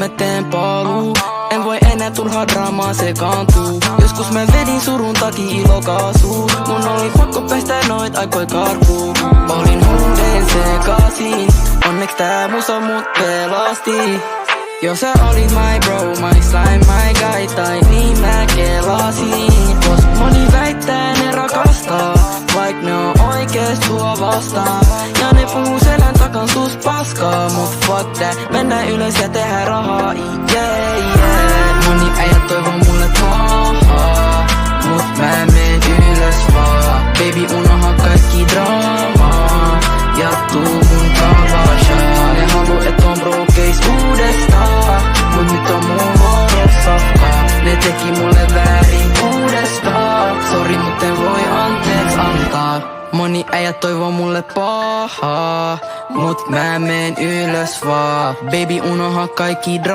Mä teen paluu, en voi enää turhaa draamaa sekaantuu. Joskus mä vedin surun takia ilokaasuun. Mun oli pakko pestä noit aikoi karkuun. Olin huuden sekaisin, onneks tää musa mut pelasti. Jos sä olit my bro, my slime, my guy, tai niin mä kelasin. Kos moni väittää ne rakastaa, vaik ne on oikeest sua vastaan. Ja ne puhuu selän takan sus paskaa, mut fuck that, mennään ylös ja tehdään rahaa, yeah, yeah. Moni äijät toivoo mulle pahaa, mut mä meen ylös vaan. Baby unoha kaikki draamaa, ja tuu mun kavashaa. Ne haluu et on brokeis uudestaan, mut nyt on mun vuorosafkaa. Ne teki mulle väärin uudestaan, sori mut en voi anteeks antaa. Moni äijät toivoo mulle pahaa, mut mä meen ylös vaan. Baby unoha kaikki draamaa.